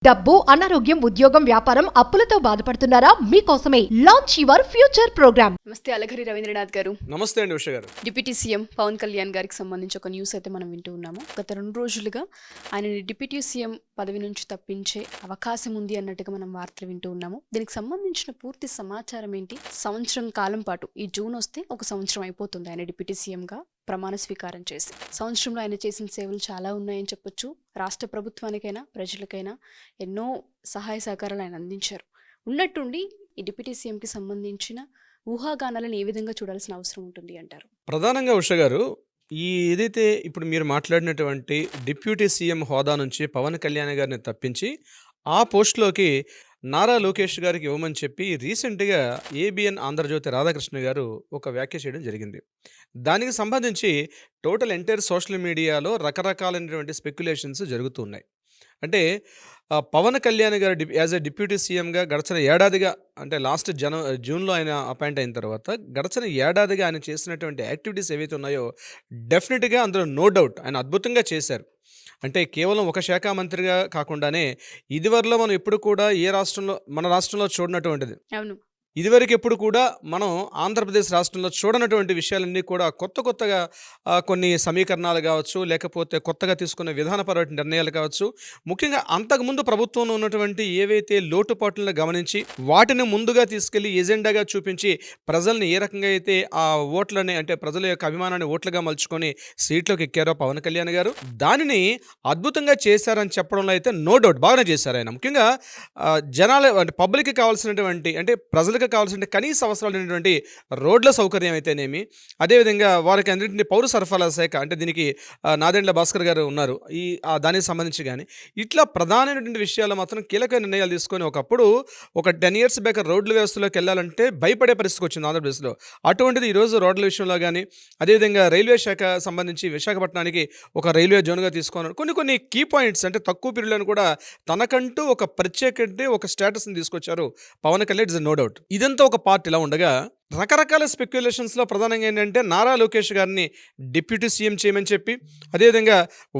డబ్బు, అనారోగ్యం, ఉద్యోగం, వ్యాపారం, అప్పులతో బాధపడుతున్నారా? మీకోసమే లాంచ్ యువర్ ఫ్యూచర్ ప్రోగ్రామ్. నమస్తే అలఘరి రవీంద్రనాథ్ గారు. నమస్తే అండి ఉష గారు. డిప్యూటీ సీఎం పవన్ కళ్యాణ్ గారికి సంబంధించి ఒక న్యూస్ అయితే మనం వింటూ ఉన్నాము. గత 2 రోజులుగా ఆయనని డిప్యూటీ సీఎం పదవి నుంచి తప్పించే అవకాశం ఉంది అన్నట్టుగా మనం వార్తలు వింటూ ఉన్నాము. దీనికి సంబంధించిన పూర్తి సమాచారం ఏంటి? సంవత్సరం కాలం పాటు, ఈ జూన్ వస్తే 1 సంవత్సరం అయిపోతుంది ఆయన డిప్యూటీ సీఎంగా ప్రమాణ స్వీకారం చేసి. సంవత్సరంలో ఆయన చేసిన సేవలు చాలా ఉన్నాయని చెప్పొచ్చు. రాష్ట్ర ప్రభుత్వానికైనా ప్రజలకైనా ఎన్నో సహాయ సహకారాలు ఆయన అందించారు. ఉన్నట్టుండి ఈ డిప్యూటీ సీఎంకి సంబంధించిన ఊహాగానాలను ఏ విధంగా చూడాల్సిన అవసరం ఉంటుంది అంటారు? ప్రధానంగా ఉష గారు, ఏదైతే ఇప్పుడు మీరు మాట్లాడినటువంటి డిప్యూటీ సీఎం హోదా నుంచి పవన్ కళ్యాణ్ గారిని తప్పించి ఆ పోస్టులోకి నారా లోకేష్ గారికి ఇవ్వమని చెప్పి రీసెంట్గా ఏబిఎన్ ఆంధ్రజ్యోతి రాధాకృష్ణ గారు ఒక వ్యాఖ్య చేయడం జరిగింది. దానికి సంబంధించి టోటల్ ఎంటైర్ సోషల్ మీడియాలో రకరకాలైనటువంటి స్పెక్యులేషన్స్ జరుగుతూ ఉన్నాయి. అంటే పవన్ కళ్యాణ్ గారు యాజ్ ఎ డిప్యూటీ సీఎంగా గడిచిన ఏడాదిగా, అంటే లాస్ట్ జూన్లో ఆయన అపాయింట్ అయిన తర్వాత గడిచిన ఏడాదిగా ఆయన చేసినటువంటి యాక్టివిటీస్ ఏవైతే ఉన్నాయో డెఫినెట్గా అందులో నో డౌట్ ఆయన అద్భుతంగా చేశారు. అంటే కేవలం ఒక శాఖ మంత్రిగా కాకుండానే ఇదివరలో మనం ఎప్పుడు కూడా మన రాష్ట్రంలో చూడనటువంటిది, అవును, ఇదివరకు ఎప్పుడు కూడా మనం ఆంధ్రప్రదేశ్ రాష్ట్రంలో చూడనటువంటి విషయాలన్నీ కూడా కొత్తగా కొన్ని సమీకరణాలు కావచ్చు, లేకపోతే కొత్తగా తీసుకున్న విధానపరమైన నిర్ణయాలు కావచ్చు, ముఖ్యంగా అంతకుముందు ప్రభుత్వంలో ఉన్నటువంటి ఏవైతే లోటుపాట్లను గమనించి వాటిని ముందుగా తీసుకెళ్లి ఎజెండాగా చూపించి ప్రజల్ని ఏ రకంగా అయితే ఆ ఓట్లని, అంటే ప్రజల యొక్క అభిమానాన్ని ఓట్లుగా మలుచుకొని సీట్లోకి ఎక్కారో పవన్ కళ్యాణ్ గారు, దానిని అద్భుతంగా చేశారని చెప్పడంలో అయితే నో డౌట్ బాగానే చేశారు ఆయన. ముఖ్యంగా జనాల, అంటే పబ్లిక్కి కావాల్సినటువంటి, అంటే ప్రజలకు కావాల్సిన కనీస అవసరాలైనటువంటి రోడ్ల సౌకర్యం అయితేనేమి, అదేవిధంగా వారికి అన్నింటినీ పౌర సరఫరాల శాఖ, అంటే దీనికి నాదెండ్ల భాస్కర్ గారు ఉన్నారు, దానికి సంబంధించి కానీ ఇట్లా ప్రధానమైనటువంటి విషయాలు మాత్రం కీలక నిర్ణయాలు తీసుకొని ఒకప్పుడు ఒక 10 years బ్యాక్ రోడ్ల వ్యవస్థలోకి వెళ్ళాలంటే భయపడే పరిస్థితికి వచ్చింది ఆంధ్రప్రదేశ్లో. అటువంటిది ఈరోజు రోడ్ల విషయంలో కానీ, అదేవిధంగా రైల్వే శాఖ సంబంధించి విశాఖపట్నానికి ఒక రైల్వే జోన్గా తీసుకున్నారు. కొన్ని కీ పాయింట్స్, అంటే తక్కువ పీరియడ్లను కూడా తనకంటూ ఒక ప్రత్యేకటి, ఒక స్టేటస్ని తీసుకొచ్చారు Pawan Kalyan. It's no doubt. ఇదంతా ఒక పార్ట్ ఇలా ఉండగా రకరకాల స్పెక్యులేషన్స్లో ప్రధానంగా ఏంటంటే నారా లోకేష్ గారిని డిప్యూటీ సీఎం చేయమని చెప్పి, అదేవిధంగా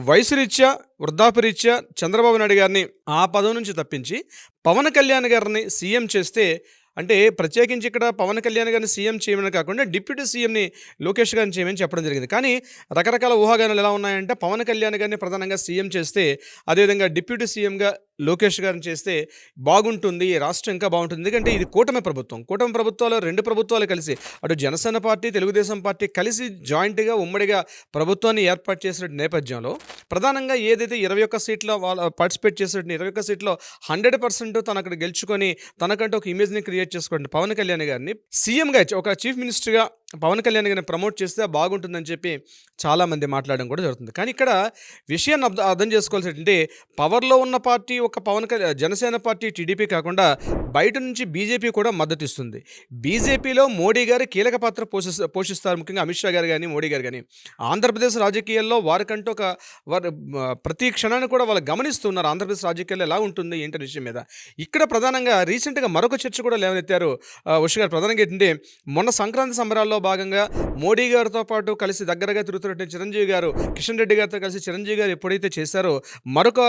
వయసు రీత్యా, వృద్ధాప్యరీత్యా చంద్రబాబు నాయుడు గారిని ఆ పదవి నుంచి తప్పించి పవన్ కళ్యాణ్ గారిని సీఎం చేస్తే, అంటే ప్రత్యేకించి ఇక్కడ పవన్ కళ్యాణ్ గారిని సీఎం చేయమని కాకుండా డిప్యూటీ సీఎంని లోకేష్ గారిని చేయమని చెప్పడం జరిగింది. కానీ రకరకాల ఊహాగానాలు ఎలా ఉన్నాయంటే పవన్ కళ్యాణ్ గారిని ప్రధానంగా సీఎం చేస్తే, అదేవిధంగా డిప్యూటీ సీఎంగా లోకేష్ గారిని చేస్తే బాగుంటుంది, రాష్ట్రం ఇంకా బాగుంటుంది. ఎందుకంటే ఇది కూటమి ప్రభుత్వాలు 2 ప్రభుత్వాలు కలిసి, అటు జనసేన పార్టీ, తెలుగుదేశం పార్టీ కలిసి జాయింట్గా ఉమ్మడిగా ప్రభుత్వాన్ని ఏర్పాటు చేసిన నేపథ్యంలో ప్రధానంగా ఏదైతే 21 సీట్లో వాళ్ళు పార్టిసిపేట్ చేసిన 21 సీట్లో 100% తను అక్కడ గెలుచుకొని తనకంటే ఒక ఇమేజ్ని క్రియేట్ చేసుకోండి పవన్ కళ్యాణ్ గారిని సీఎంగా, ఒక చీఫ్ మినిస్టర్గా పవన్ కళ్యాణ్ గారిని ప్రమోట్ చేస్తే బాగుంటుందని చెప్పి చాలామంది మాట్లాడడం కూడా జరుగుతుంది. కానీ ఇక్కడ విషయాన్ని అర్థం చేసుకోవాల్సిందంటే పవర్లో ఉన్న పార్టీ ఒక జనసేన పార్టీ, టీడీపీ కాకుండా బయట నుంచి బీజేపీ కూడా మద్దతు ఇస్తుంది. బీజేపీలో మోడీ గారు కీలక పాత్ర పోషిస్తారు, ముఖ్యంగా అమిత్ షా గారు కానీ మోడీ గారు కానీ. ఆంధ్రప్రదేశ్ రాజకీయాల్లో వారికంటూ ప్రతి క్షణాన్ని కూడా వాళ్ళు గమనిస్తున్నారు ఆంధ్రప్రదేశ్ రాజకీయాల్లో ఎలా ఉంటుంది ఏంటనే విషయం మీద. ఇక్కడ ప్రధానంగా రీసెంట్గా మరొక చర్చ కూడా లేవనెత్తారు ఉష గారు. ప్రధానంగా ఏంటంటే మొన్న సంక్రాంతి సంబరాల్లో భాగంగా మోడీ గారితో పాటు కలిసి దగ్గరగా తిరుగుతున్నటువంటి చిరంజీవి గారు, కిషన్ రెడ్డి గారితో కలిసి చిరంజీవి గారు ఎప్పుడైతే చేశారో మరొక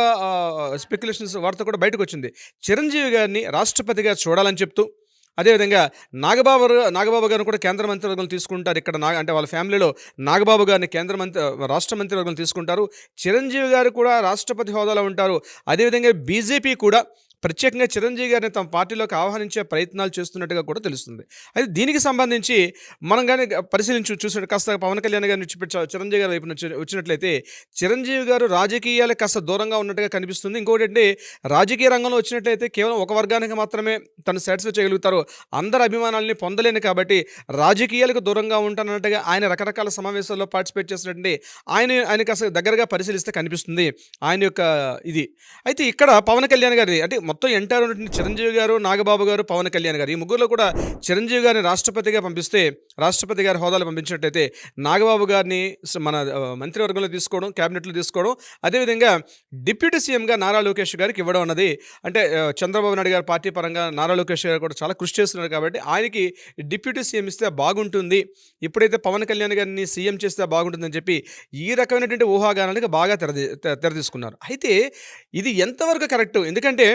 స్పెక్యులేషన్స్ వార్త కూడా బయటకు వచ్చింది. చిరంజీవి గారిని రాష్ట్రపతిగా చూడాలని చెప్తూ, అదేవిధంగా నాగబాబు గారిని కూడా కేంద్ర మంత్రివర్గం తీసుకుంటారు. ఇక్కడ అంటే వాళ్ళ ఫ్యామిలీలో నాగబాబు గారిని రాష్ట్ర మంత్రివర్గం తీసుకుంటారు. చిరంజీవి గారు కూడా రాష్ట్రపతి హోదాలో ఉంటారు. అదేవిధంగా బీజేపీ కూడా ప్రత్యేకంగా చిరంజీవి గారిని తమ పార్టీలోకి ఆహ్వానించే ప్రయత్నాలు చేస్తున్నట్టుగా కూడా తెలుస్తుంది. అయితే దీనికి సంబంధించి మనం కానీ చూసినట్టు కాస్త పవన్ కళ్యాణ్ గారిని చిరంజీవి గారి వైపు వచ్చినట్లయితే చిరంజీవి గారు రాజకీయాలకు కాస్త దూరంగా ఉన్నట్టుగా కనిపిస్తుంది. ఇంకోటి అంటే రాజకీయ రంగంలో వచ్చినట్లయితే కేవలం ఒక వర్గానికి మాత్రమే తను సాటిస్ఫై చేయగలుగుతారు, అందరి అభిమానాలని పొందలేను కాబట్టి రాజకీయాలకు దూరంగా ఉంటానన్నట్టుగా ఆయన రకరకాల సమావేశాల్లో పార్టిసిపేట్ చేసినట్టు ఆయన కాస్త దగ్గరగా పరిశీలిస్తే కనిపిస్తుంది ఆయన యొక్క ఇది. అయితే ఇక్కడ పవన్ కళ్యాణ్ గారి, అంటే మొత్తం ఎన్టీఆర్ ఉన్నటువంటి చిరంజీవి గారు, నాగబాబు గారు, పవన్ కళ్యాణ్ గారు, ఈ ముగ్గురులో కూడా చిరంజీవి గారిని రాష్ట్రపతిగా పంపిస్తే, రాష్ట్రపతి గారి హోదాలో పంపించినట్టయితే నాగబాబు గారిని మన మంత్రివర్గంలో తీసుకోవడం, క్యాబినెట్లో తీసుకోవడం, అదేవిధంగా డిప్యూటీ సీఎంగా నారా లోకేష్ గారికి ఇవ్వడం అన్నది అంటే చంద్రబాబు నాయుడు గారి పార్టీ పరంగా నారా లోకేష్ గారు కూడా చాలా కృషి చేస్తున్నారు కాబట్టి ఆయనకి డిప్యూటీ సీఎం ఇస్తే బాగుంటుంది, ఇప్పుడైతే పవన్ కళ్యాణ్ గారిని సీఎం చేస్తే బాగుంటుందని చెప్పి ఈ రకమైనటువంటి ఊహాగానాలకు బాగా తెరదీసుకున్నారు. అయితే ఇది ఎంతవరకు కరెక్ట్? ఎందుకంటే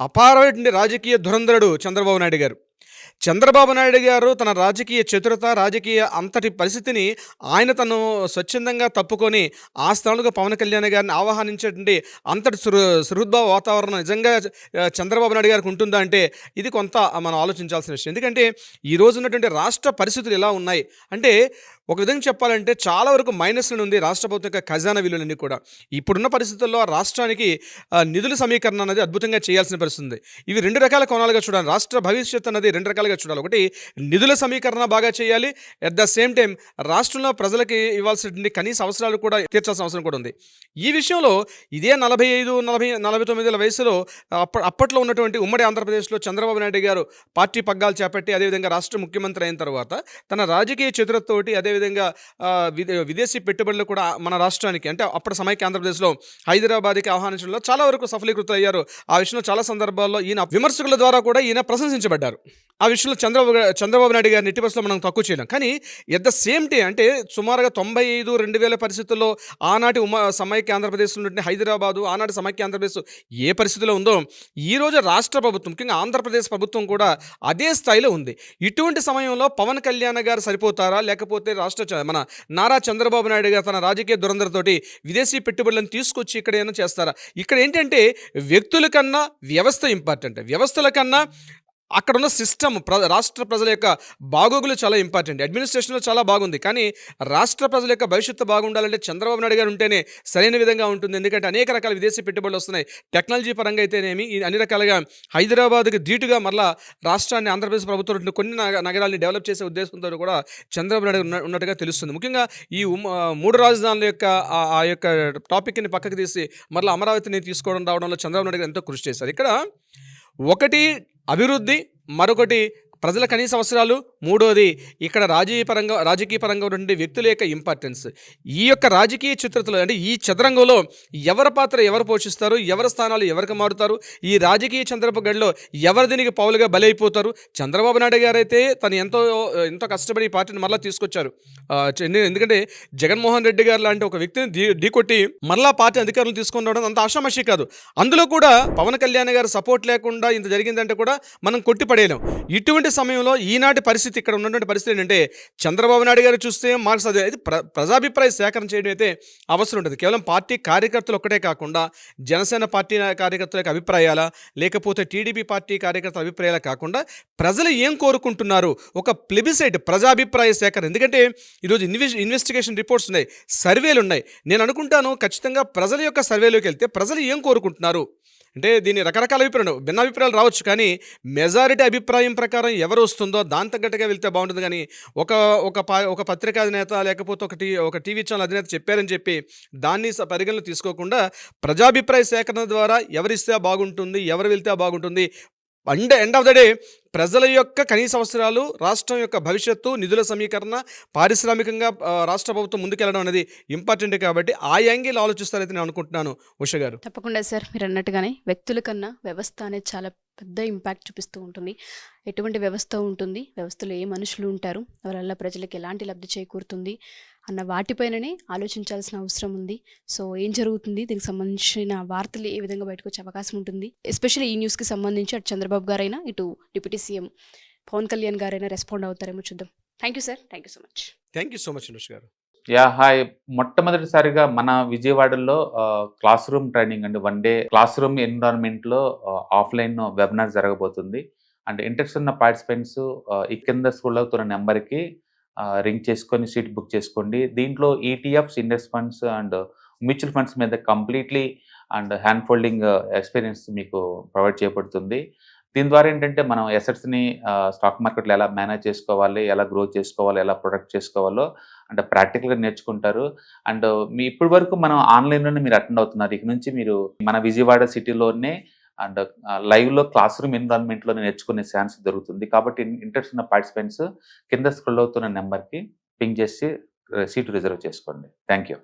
అపారమైనటువంటి రాజకీయ ధురంధరుడు చంద్రబాబు నాయుడు గారు. చంద్రబాబు నాయుడు గారు తన రాజకీయ చతురత, రాజకీయ అంతటి పరిస్థితిని ఆయన తను స్వచ్ఛందంగా తప్పుకొని ఆ స్థానంలో పవన్ కళ్యాణ్ గారిని ఆహ్వానించేటువంటి అంతటి సుహృద్భావ వాతావరణం నిజంగా చంద్రబాబు నాయుడు గారికి ఉంటుందా అంటే ఇది కొంత మనం ఆలోచించాల్సిన విషయం. ఎందుకంటే ఈ రోజు ఉన్నటువంటి రాష్ట్ర పరిస్థితులు ఎలా ఉన్నాయి అంటే, ఒక విధంగా చెప్పాలంటే చాలా వరకు మైనస్లో ఉంది రాష్ట్ర ప్రభుత్వం యొక్క ఖజానా విలువలన్నీ కూడా. ఇప్పుడున్న పరిస్థితుల్లో రాష్ట్రానికి నిధుల సమీకరణ అనేది అద్భుతంగా చేయాల్సిన పరిస్థితి ఉంది. ఇవి రెండు రకాల కోణాలుగా చూడాలి. రాష్ట్ర భవిష్యత్తు అనేది రెండు రకాలుగా చూడాలి. ఒకటి, నిధుల సమీకరణ బాగా చేయాలి, అట్ ద సేమ్ టైం రాష్ట్రంలో ప్రజలకి ఇవ్వాల్సిన కనీస అవసరాలు కూడా తీర్చాల్సిన అవసరం కూడా ఉంది. ఈ విషయంలో ఇదే 45-49 వయసులో అప్పట్లో ఉన్నటువంటి ఉమ్మడి ఆంధ్రప్రదేశ్లో చంద్రబాబు నాయుడు గారు పార్టీ పగ్గాలు చేపట్టి అదేవిధంగా రాష్ట్ర ముఖ్యమంత్రి అయిన తర్వాత తన రాజకీయ చతురతతోటి అదేవిధంగా విదేశీ పెట్టుబడులు కూడా మన రాష్ట్రానికి అంటే అప్పటి సమైక్య ఆంధ్రప్రదేశ్లో హైదరాబాద్కి ఆహ్వానించడంలో చాలా వరకు సఫలీకృతం అయ్యారు. ఆ విషయంలో చాలా సందర్భాల్లో ఈయన విమర్శకుల ద్వారా కూడా ఈయన ప్రశంసించబడ్డారు. ఆ విషయంలో చంద్రబాబు నాయుడు గారిని ఎట్టి పరిస్థితుల్లో మనం తక్కువ చేయలేం. కానీ ఎట్ ద సేమ్ డే అంటే సుమారుగా 95-2000 పరిస్థితుల్లో ఆనాటి సమైక్య ఆంధ్రప్రదేశ్లో నుండి హైదరాబాదు, ఆనాటి సమైక్య ఆంధ్రప్రదేశ్ ఏ పరిస్థితిలో ఉందో ఈరోజు రాష్ట్ర ప్రభుత్వం ముఖ్యంగా ఆంధ్రప్రదేశ్ ప్రభుత్వం కూడా అదే స్థాయిలో ఉంది. ఇటువంటి సమయంలో పవన్ కళ్యాణ్ గారు సరిపోతారా, లేకపోతే మన నారా చంద్రబాబు నాయుడు గారు తన రాజకీయ దురంధరతోటి విదేశీ పెట్టుబడులను తీసుకొచ్చి ఇక్కడ ఏమైనా చేస్తారా? ఇక్కడ ఏంటంటే వ్యక్తుల కన్నా వ్యవస్థ ఇంపార్టెంట్. వ్యవస్థల కన్నా అక్కడున్న సిస్టమ్ రాష్ట్ర ప్రజల యొక్క బాగోగులు చాలా ఇంపార్టెంట్. అడ్మినిస్ట్రేషన్లో చాలా బాగుంది, కానీ రాష్ట్ర ప్రజల యొక్క భవిష్యత్తు బాగుండాలంటే చంద్రబాబు నాయుడు గారు ఉంటేనే సరైన విధంగా ఉంటుంది. ఎందుకంటే అనేక రకాల విదేశీ పెట్టుబడులు వస్తున్నాయి. టెక్నాలజీ పరంగా అయితేనేమి అన్ని రకాలుగా హైదరాబాద్కి ధీటుగా మళ్ళా రాష్ట్రాన్ని ఆంధ్రప్రదేశ్ ప్రభుత్వం కొన్ని నగరాల్ని డెవలప్ చేసే ఉద్దేశంతో కూడా చంద్రబాబు నాయుడు ఉన్నట్టుగా తెలుస్తుంది. ముఖ్యంగా ఈ 3 రాజధానుల యొక్క ఆ యొక్క టాపిక్ని పక్కకు తీసి మళ్ళీ అమరావతిని తీసుకోవడం రావడంలో చంద్రబాబు నాయుడు గారు ఎంతో కృషి చేశారు. ఇక్కడ ఒకటి అభివృద్ధి, మరొకటి ప్రజల కనీస అవసరాలు, మూడోది ఇక్కడ రాజకీయ పరంగా ఉన్నటువంటి వ్యక్తుల యొక్క ఇంపార్టెన్స్. ఈ యొక్క రాజకీయ చిత్రతలో అంటే ఈ చదరంగంలో ఎవరి పాత్ర ఎవరు పోషిస్తారు, ఎవరి స్థానాలు ఎవరికి మారుతారు, ఈ రాజకీయ చంద్రపు గడిలో ఎవరు దీనికి పౌలుగా బలైపోతారు. చంద్రబాబు నాయుడు గారు అయితే తను ఎంతో కష్టపడి ఈ పార్టీని మరలా తీసుకొచ్చారు. ఎందుకంటే జగన్మోహన్ రెడ్డి గారు లాంటి ఒక వ్యక్తిని ఢీకొట్టి మరలా పార్టీ అధికారులు తీసుకొని రావడం అంత ఆషామాషి కాదు. అందులో కూడా పవన్ కళ్యాణ్ గారు సపోర్ట్ లేకుండా ఇంత జరిగిందంటే కూడా మనం కొట్టిపడేయలేం. ఇటువంటి సమయంలో ఈనాటి పరిస్థితి, ఇక్కడ ఉన్నటువంటి పరిస్థితి ఏంటంటే చంద్రబాబు నాయుడు గారు చూస్తే మార్క్స్ అది ప్రజాభిప్రాయ సేకరణ చేయడం అయితే అవసరం ఉంటుంది. కేవలం పార్టీ కార్యకర్తలు ఒక్కటే కాకుండా జనసేన పార్టీ కార్యకర్తల యొక్క అభిప్రాయాల, లేకపోతే టీడీపీ పార్టీ కార్యకర్తల అభిప్రాయాల కాకుండా ప్రజలు ఏం కోరుకుంటున్నారు, ఒక ప్లెబిసైట్ ప్రజాభిప్రాయ సేకరణ. ఎందుకంటే ఈరోజు ఇన్వెస్టిగేషన్ రిపోర్ట్స్ ఉన్నాయి, సర్వేలు ఉన్నాయి. నేను అనుకుంటాను ఖచ్చితంగా ప్రజల యొక్క సర్వేలోకి వెళ్తే ప్రజలు ఏం కోరుకుంటున్నారు అంటే దీన్ని రకరకాల భిన్నాభిప్రాయాలు రావచ్చు, కానీ మెజారిటీ అభిప్రాయం ప్రకారం ఎవరు వస్తుందో దాని తగ్గట్టుగా వెళ్తే బాగుంటుంది. కానీ ఒక పత్రికా అధినేత లేకపోతే ఒక టీవీ ఛానల్ అధినేత చెప్పారని చెప్పి దాన్ని పరిగణలో తీసుకోకుండా ప్రజాభిప్రాయ సేకరణ ద్వారా ఎవరిస్తే బాగుంటుంది, ఎవరు వెళ్తే బాగుంటుంది, ఎండ్ ఆఫ్ ద డే ప్రజల యొక్క కనీస అవసరాలు, రాష్ట్రం యొక్క భవిష్యత్తు, నిధుల సమీకరణ, పారిశ్రామికంగా రాష్ట్ర ప్రభుత్వం ముందుకెళ్ళడం అనేది ఇంపార్టెంట్. కాబట్టి ఆ యాంగిల్ ఆలోచిస్తారైతే నేను అనుకుంటున్నాను. ఉష గారు, తప్పకుండా సార్, మీరు అన్నట్టుగానే వ్యక్తుల కన్నా వ్యవస్థ అనేది చాలా పెద్ద ఇంపాక్ట్ చూపిస్తూ ఉంటుంది. ఎటువంటి వ్యవస్థ ఉంటుంది, వ్యవస్థలో ఏ మనుషులు ఉంటారు, వాళ్ళ ప్రజలకు ఎలాంటి లబ్ధి చేకూరుతుంది అన్న వాటిపైననే ఆలోచించాల్సిన అవసరం ఉంది. సో ఏం జరుగుతుంది, దీనికి సంబంధించిన వార్తలు ఏ విధంగా బయటకు వచ్చే అవకాశం ఉంటుంది, ఎస్పెషల్లీ ఈ న్యూస్కి సంబంధించి అటు చంద్రబాబు గారైనా ఇటు డిప్యూటీ సీఎం పవన్ కళ్యాణ్ గారైనా రెస్పాండ్ అవుతారేమో చూద్దాం. Thank you sir, thank you so much. Thank you so much Anush గారు. హాయ్. మొట్టమొదటిసారిగా మన విజయవాడలో క్లాస్ రూమ్ ట్రైనింగ్ అండి, 1 డే క్లాస్ రూమ్ ఎన్విరాన్మెంట్లో ఆఫ్లైన్ వెబినార్ జరగబోతుంది. అండ్ ఇంట్రెస్ట్ ఉన్న పార్టిసిపెంట్స్ ఈ కింద స్కూల్ అవుతున్న నెంబర్కి రింగ్ చేసుకొని సీట్ బుక్ చేసుకోండి. దీంట్లో ETFs, index funds and mutual funds మీద completely and hand holding experience మీకు ప్రొవైడ్ చేయబడుతుంది. దీని ద్వారా ఏంటంటే మనం ఎసెట్స్ని స్టాక్ మార్కెట్లో ఎలా మేనేజ్ చేసుకోవాలి, ఎలా గ్రో చేసుకోవాలి, ఎలా ప్రొడక్ట్ చేసుకోవాలో అంటే ప్రాక్టికల్గా నేర్చుకుంటారు. అండ్ ఇప్పటి వరకు మనం ఆన్లైన్లోనే మీరు అటెండ్ అవుతున్నారు. ఇక నుంచి మీరు మన విజయవాడ సిటీలోనే అండ్ లైవ్లో క్లాస్ రూమ్ ఎన్విరాన్మెంట్లో నేర్చుకునే ఛాన్స్ దొరుకుతుంది. కాబట్టి ఇంట్రెస్ట్ ఉన్న పార్టిసిపెంట్స్ కింద స్క్రోల్ అవుతున్న నెంబర్కి పింగ్ చేసి సీటు రిజర్వ్ చేసుకోండి. Thank you.